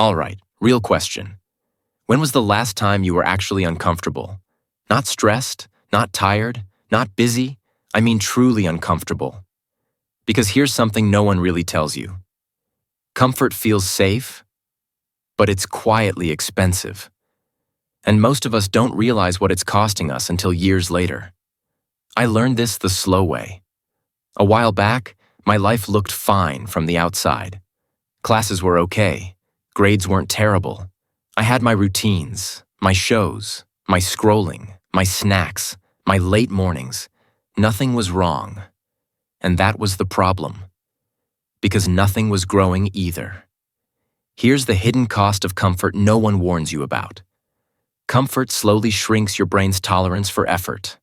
All right, real question. When was the last time you were actually uncomfortable? Not stressed, not tired, not busy. I mean truly uncomfortable. Because here's something no one really tells you. Comfort feels safe, but it's quietly expensive. And most of us don't realize what it's costing us until years later. I learned this the slow way. A while back, my life looked fine from the outside. Classes were okay. Grades weren't terrible. I had my routines, my shows, my scrolling, my snacks, my late mornings. Nothing was wrong. And that was the problem. Because nothing was growing either. Here's the hidden cost of comfort no one warns you about. Comfort slowly shrinks your brain's tolerance for effort.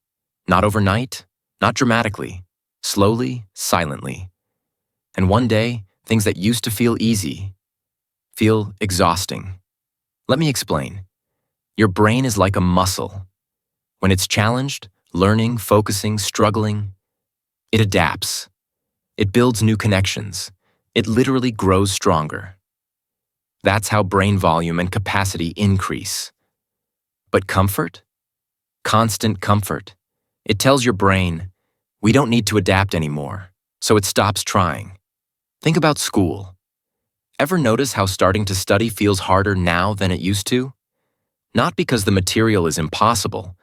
Not overnight, not dramatically, slowly, silently. And one day, things that used to feel easy feel exhausting. Let me explain. Your brain is like a muscle. When it's challenged, learning, focusing, struggling, it adapts. It builds new connections. It literally grows stronger. That's how brain volume and capacity increase. But comfort? Constant comfort. It tells your brain, we don't need to adapt anymore, so it stops trying. Think about school. Ever notice how starting to study feels harder now than it used to? Not because the material is impossible,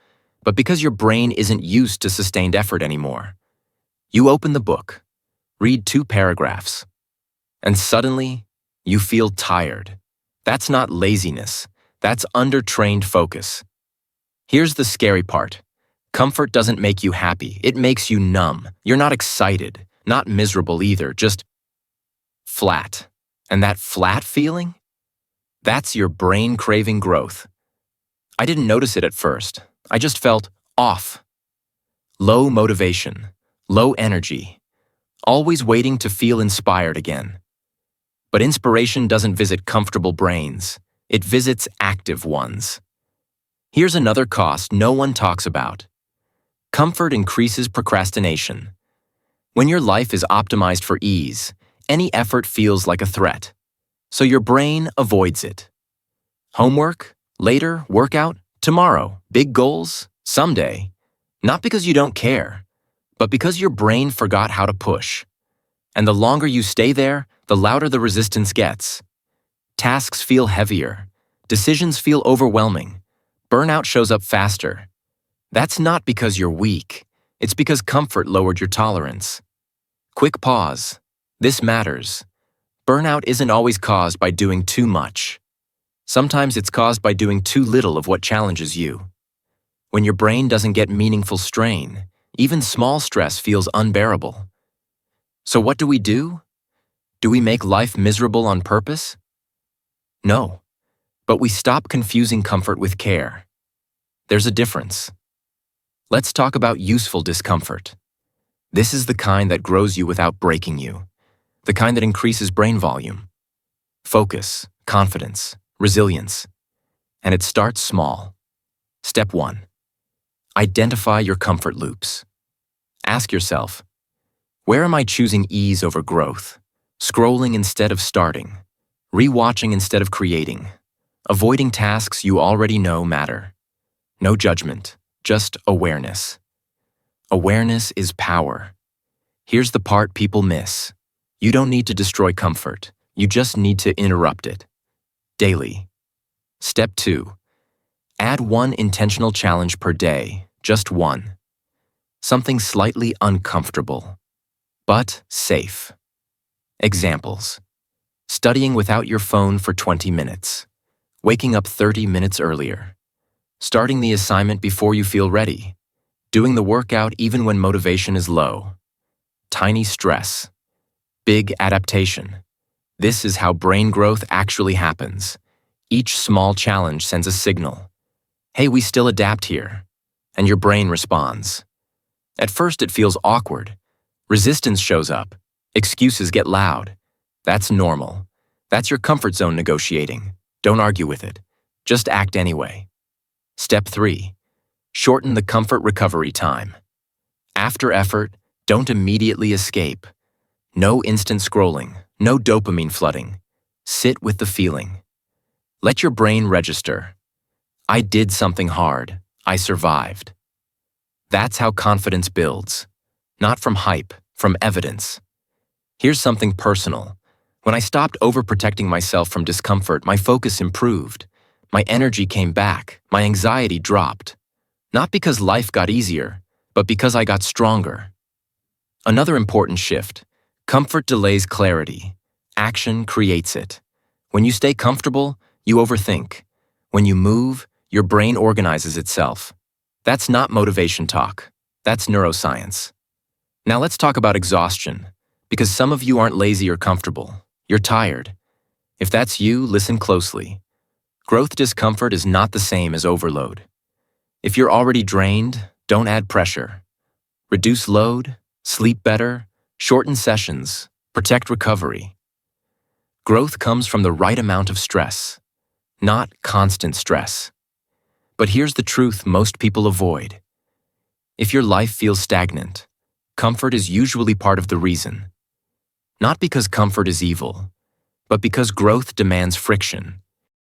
but because your brain isn't used to sustained effort anymore. You open the book, read 2 paragraphs, and suddenly, you feel tired. That's not laziness. That's undertrained focus. Here's the scary part. Comfort doesn't make you happy. It makes you numb. You're not excited, not miserable either, just flat. And that flat feeling? That's your brain craving growth. I didn't notice it at first. I just felt off. Low motivation, low energy, always waiting to feel inspired again. But inspiration doesn't visit comfortable brains. It visits active ones. Here's another cost no one talks about. Comfort increases procrastination. When your life is optimized for ease, any effort feels like a threat. So your brain avoids it. Homework, later, workout, tomorrow, big goals, someday. Not because you don't care, but because your brain forgot how to push. And the longer you stay there, the louder the resistance gets. Tasks feel heavier. Decisions feel overwhelming. Burnout shows up faster. That's not because you're weak. It's because comfort lowered your tolerance. Quick pause. This matters. Burnout isn't always caused by doing too much. Sometimes it's caused by doing too little of what challenges you. When your brain doesn't get meaningful strain, even small stress feels unbearable. So what do? Do we make life miserable on purpose? No, but we stop confusing comfort with care. There's a difference. Let's talk about useful discomfort. This is the kind that grows you without breaking you, the kind that increases brain volume, focus, confidence, resilience. And it starts small. Step 1. Identify your comfort loops. Ask yourself, where am I choosing ease over growth? Scrolling instead of starting? Rewatching instead of creating? Avoiding tasks you already know matter? No judgment, just awareness. Awareness is power. Here's the part people miss. You don't need to destroy comfort. You just need to interrupt it. Daily. Step 2. Add 1 intentional challenge per day, just 1. Something slightly uncomfortable, but safe. Examples. Studying without your phone for 20 minutes. Waking up 30 minutes earlier. Starting the assignment before you feel ready. Doing the workout even when motivation is low. Tiny stress. Big adaptation. This is how brain growth actually happens. Each small challenge sends a signal. Hey, we still adapt here. And your brain responds. At first it feels awkward. Resistance shows up. Excuses get loud. That's normal. That's your comfort zone negotiating. Don't argue with it. Just act anyway. Step 3. Shorten the comfort recovery time. After effort, don't immediately escape. No instant scrolling. No dopamine flooding. Sit with the feeling. Let your brain register. I did something hard. I survived. That's how confidence builds. Not from hype, from evidence. Here's something personal. When I stopped overprotecting myself from discomfort, my focus improved. My energy came back. My anxiety dropped. Not because life got easier, but because I got stronger. Another important shift. Comfort delays clarity. Action creates it. When you stay comfortable, you overthink. When you move, your brain organizes itself. That's not motivation talk. That's neuroscience. Now let's talk about exhaustion, because some of you aren't lazy or comfortable. You're tired. If that's you, listen closely. Growth discomfort is not the same as overload. If you're already drained, don't add pressure. Reduce load, sleep better, shorten sessions, protect recovery. Growth comes from the right amount of stress, not constant stress. But here's the truth most people avoid. If your life feels stagnant, comfort is usually part of the reason. Not because comfort is evil, but because growth demands friction.